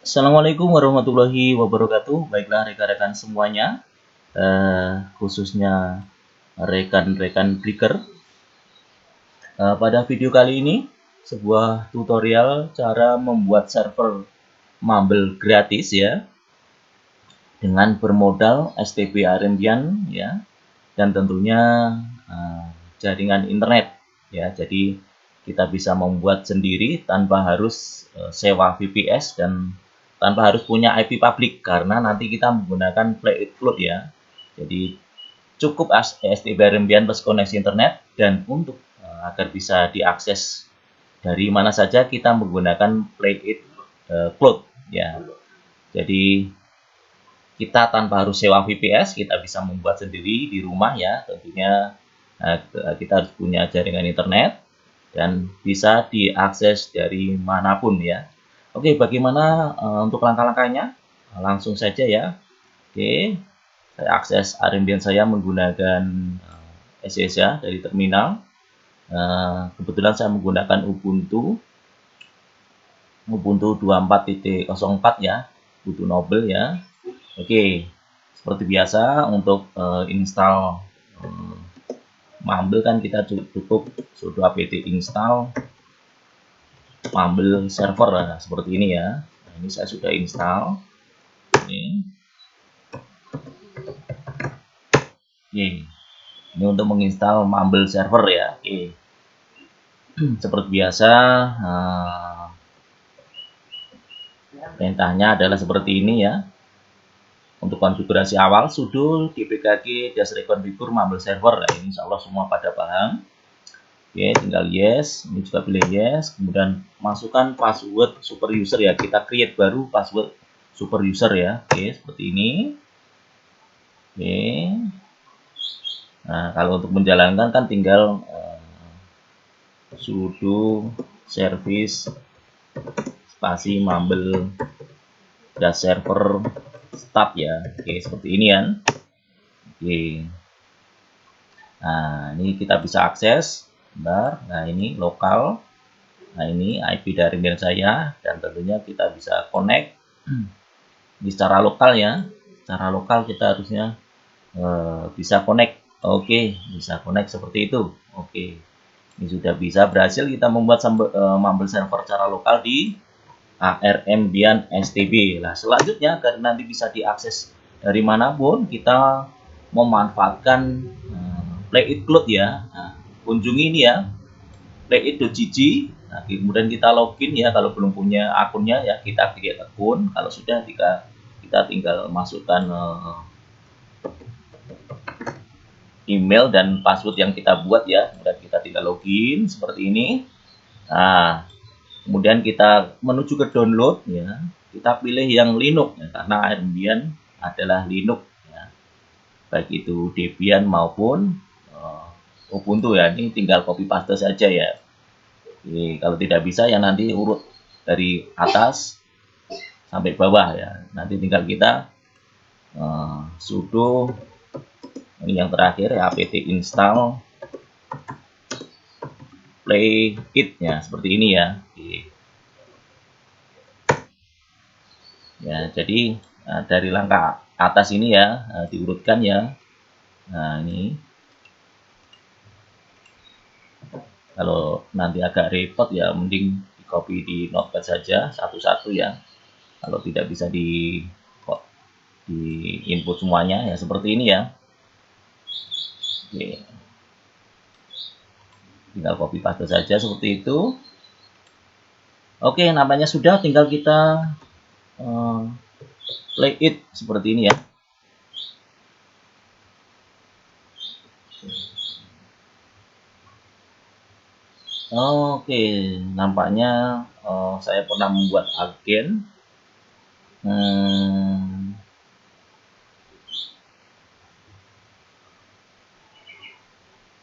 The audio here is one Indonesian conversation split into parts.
Assalamualaikum warahmatullahi wabarakatuh. Baiklah rekan-rekan semuanya, khususnya rekan-rekan Breaker. Pada video kali ini, sebuah tutorial cara membuat server Mumble gratis ya, dengan bermodal STB Arembian ya, dan tentunya jaringan internet ya. Jadi kita bisa membuat sendiri tanpa harus sewa VPS dan tanpa harus punya IP public, karena nanti kita menggunakan play it cloud ya. Jadi cukup STB Arembian plus koneksi internet, dan untuk agar bisa diakses dari mana saja kita menggunakan play it cloud ya. Jadi kita tanpa harus sewa VPS, kita bisa membuat sendiri di rumah ya. Tentunya kita harus punya jaringan internet dan bisa diakses dari manapun ya. Oke, bagaimana untuk langkah-langkahnya? Langsung saja ya. Oke, saya akses Arembian saya menggunakan SSH dari terminal. Kebetulan saya menggunakan Ubuntu 24.04 ya, Ubuntu Noble ya. Oke, seperti biasa untuk install Mumble kan kita cukup sudo apt install Mumble server seperti ini ya. Nah, ini saya sudah install. Ini untuk menginstal Mumble server ya. Seperti biasa, perintahnya adalah seperti ini ya. Untuk konfigurasi awal, sudo dpkg-reconfigure Mumble server. Nah, ini insya Allah semua pada paham. Oke, tinggal yes. Ini juga pilih yes. Kemudian masukkan password super user ya. Kita create baru password super user ya. Oke, seperti ini. Oke. Nah, kalau untuk menjalankan kan tinggal sudo service spasi Mumble server start ya. Oke, seperti ini kan. Oke. Nah, ini kita bisa akses. Bentar. Nah, ini lokal. Nah, ini IP dari mail saya, dan tentunya kita bisa connect ini secara lokal ya. Secara lokal kita harusnya bisa connect. Oke, bisa connect seperti itu. Oke. Ini sudah bisa, berhasil kita membuat Mumble server secara lokal di Arembian STB. Nah, selanjutnya karena nanti bisa diakses dari manapun, kita memanfaatkan play it cloud ya. Nah, kunjungi ini ya, playit.gg. Nah, kemudian kita login ya, kalau belum punya akunnya ya kita create akun. Kalau sudah, kita tinggal masukkan email dan password yang kita buat ya. Kemudian kita tinggal login seperti ini. Nah, kemudian kita menuju ke download ya. Kita pilih yang Linux ya, karena Arembian adalah Linux ya. Baik itu Debian maupun Ubuntu ya. Ini tinggal copy paste saja ya. Oke, kalau tidak bisa ya nanti urut dari atas sampai bawah ya. Nanti tinggal kita sudo ini yang terakhir ya, apt install play it ya, seperti ini ya. Oke. Ya, jadi dari langkah atas ini ya, diurutkan ya. Nah, ini kalau nanti agak repot ya, mending di copy di notepad saja satu-satu ya. Kalau tidak bisa di input semuanya ya, seperti ini ya. Oke. Tinggal copy paste saja seperti itu. Oke, namanya sudah, tinggal kita play it seperti ini ya. Oke, nampaknya saya pernah membuat agen.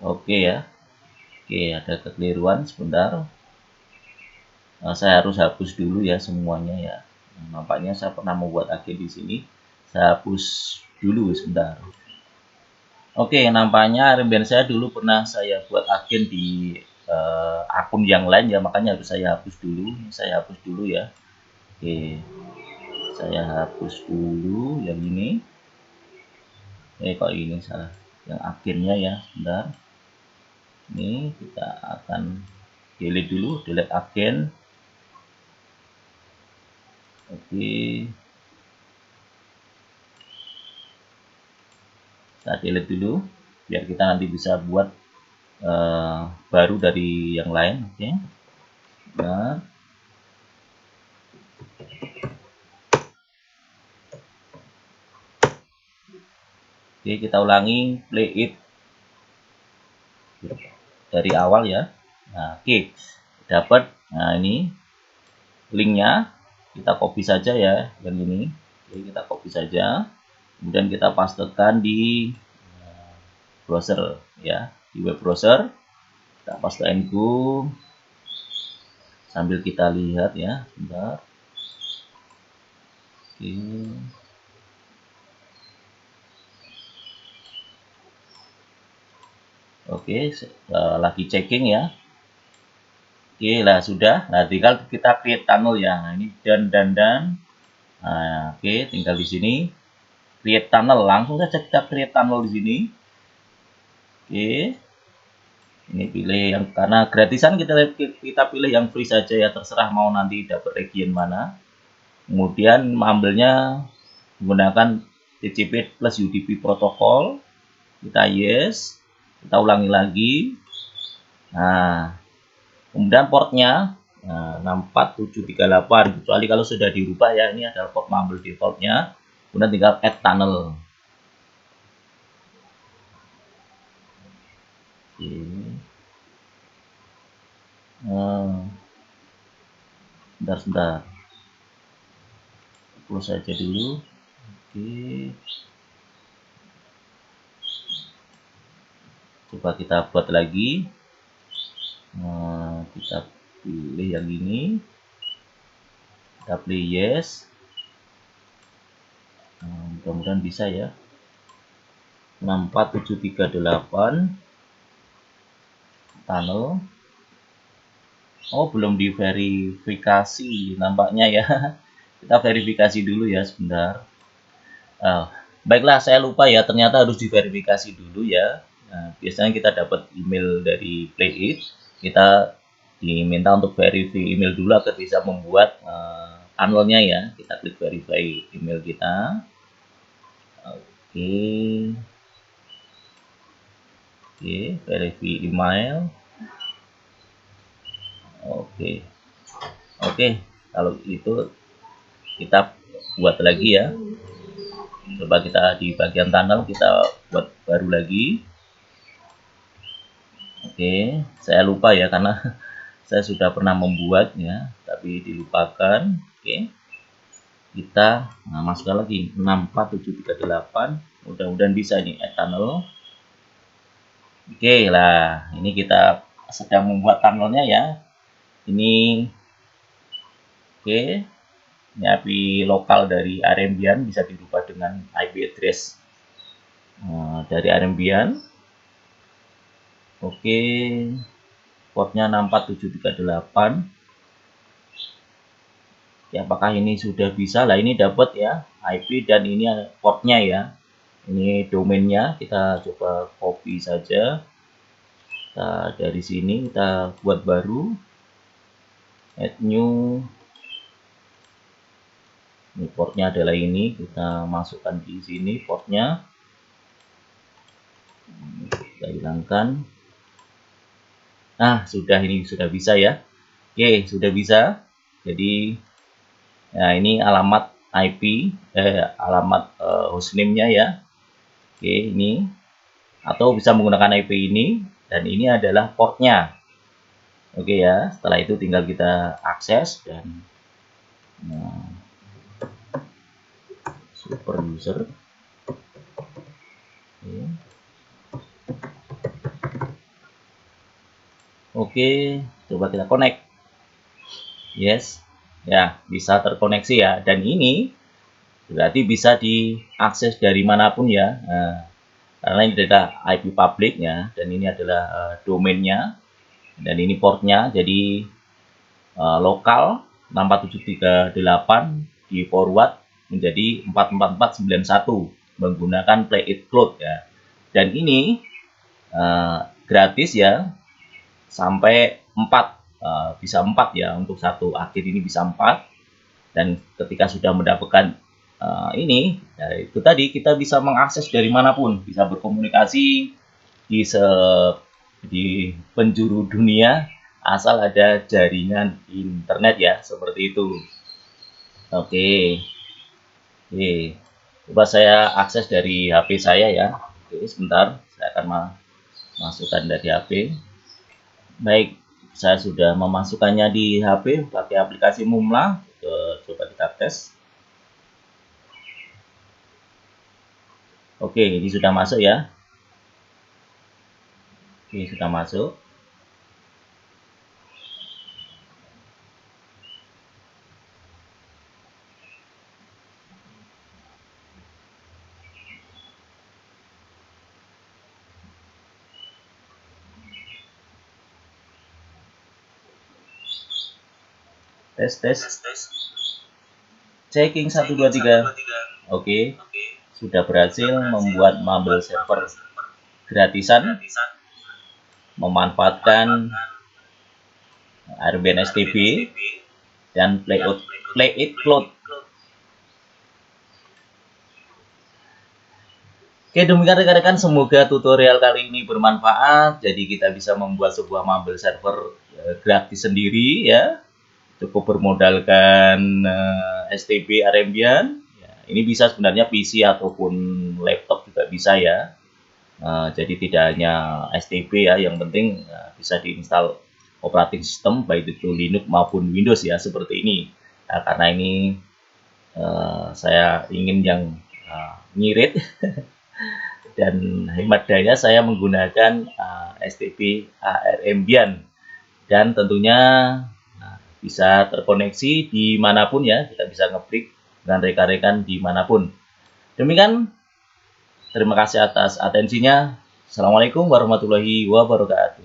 Oke ya. Oke, ada kekeliruan sebentar. Saya harus hapus dulu ya semuanya ya. Nampaknya saya pernah membuat agen di sini. Saya hapus dulu sebentar. Oke, nampaknya Arembian saya dulu pernah saya buat agen di akun yang lain ya, makanya harus saya hapus dulu. Saya hapus dulu ya. Oke. Saya hapus dulu yang ini. Kok ini salah, yang akhirnya ya, sebentar. Ini kita akan delete dulu, delete agen. Oke, kita delete dulu biar kita nanti bisa buat baru dari yang lain. Oke, nah, oke, kita ulangi, play it dari awal ya. Nah, oke, dapat. Nah, ini linknya kita copy saja ya, yang ini. Jadi kita copy saja, kemudian kita pastekan di browser ya, di web browser. Kita pastekan go sambil kita lihat ya, sebentar. Oke, lagi checking ya. Oke lah, sudah. Nah, tinggal kita create tunnel ya. Nah, ini dan nah, oke, tinggal di sini create tunnel. Langsung saja kita create tunnel di sini. Oke, ini pilih yang, karena gratisan kita pilih yang free saja ya, terserah mau nanti dapat region mana. Kemudian mambelnya menggunakan TCP plus UDP protokol. Kita yes, kita ulangi lagi. Nah, kemudian portnya 64738, kecuali kalau sudah dirubah ya, ini adalah port mumble defaultnya. Kemudian tinggal add tunnel. Oke. Sebentar. Close saja dulu. Oke. Coba kita buat lagi. Kita pilih yang ini. Kita pilih yes. Mudah-mudahan bisa ya. 64738 tunnel. Oh, belum diverifikasi nampaknya ya. Kita verifikasi dulu ya, sebentar. Baiklah, saya lupa ya, ternyata harus diverifikasi dulu ya. Nah, biasanya kita dapat email dari PlayIt, kita diminta untuk verify email dulu agar bisa membuat tunnelnya ya. Kita klik verify email kita. Oke, verify email. Oke, kalau itu kita buat lagi ya. Coba kita di bagian tunnel kita buat baru lagi. Oke, saya lupa ya karena saya sudah pernah membuatnya tapi dilupakan. Oke, kita masukkan lagi 64738. Mudah-mudahan bisa ini add tunnel. Oke lah, ini kita sedang membuat tunnelnya ya. Ini oke, ini IP lokal dari Arembian, bisa dirubah dengan IP address dari Arembian. Oke, portnya 64738. Ya, apakah ini sudah bisa? Lah, ini dapat ya IP dan ini portnya ya. Ini domainnya, kita coba copy saja. Kita dari sini kita buat baru, add new. Ini portnya adalah ini, kita masukkan di sini portnya. Kita hilangkan. Nah, ini sudah bisa ya. Oke, sudah bisa. Jadi nah, ini alamat IP, alamat hostname-nya ya. Oke, ini atau bisa menggunakan IP ini, dan ini adalah portnya. Oke ya, setelah itu tinggal kita akses dan super user. Oke, coba kita connect. Yes, ya bisa terkoneksi ya, dan ini berarti bisa diakses dari manapun ya. Nah, karena ini adalah IP public ya, dan ini adalah domainnya, dan ini portnya, jadi lokal 64738 di forward menjadi 44491 menggunakan Play It Cloud ya. Dan ini gratis ya, sampai 4, bisa 4 ya, untuk satu akhir ini bisa 4. Dan ketika sudah mendapatkan ini ya, itu tadi kita bisa mengakses dari manapun, bisa berkomunikasi di penjuru dunia asal ada jaringan internet ya, seperti itu. Oke. Coba saya akses dari HP saya ya. Oke, sebentar, saya akan masukkan dari HP. Baik, saya sudah memasukkannya di HP pakai aplikasi Mumla. Coba kita tes. Oke, ini sudah masuk ya. Oke, sudah masuk. Tes. Checking 1 2 3. Oke. Sudah berhasil membuat Mumble server gratisan memanfaatkan Airbnb STB dan Play It Cloud. Oke, demikian rekan-rekan, semoga tutorial kali ini bermanfaat. Jadi kita bisa membuat sebuah Mumble server gratis sendiri ya. Cukup bermodalkan STB Arabian. Ya, ini bisa sebenarnya PC ataupun laptop juga bisa ya. Jadi tidak hanya STB ya, yang penting bisa diinstal operating system baik itu Linux maupun Windows ya, seperti ini. Nah, karena ini saya ingin yang ngirit dan hemat daya, saya menggunakan STB Arabian dan tentunya bisa terkoneksi dimanapun ya, kita bisa nge-break dengan rekan-rekan dimanapun. Demikian, terima kasih atas atensinya. Assalamualaikum warahmatullahi wabarakatuh.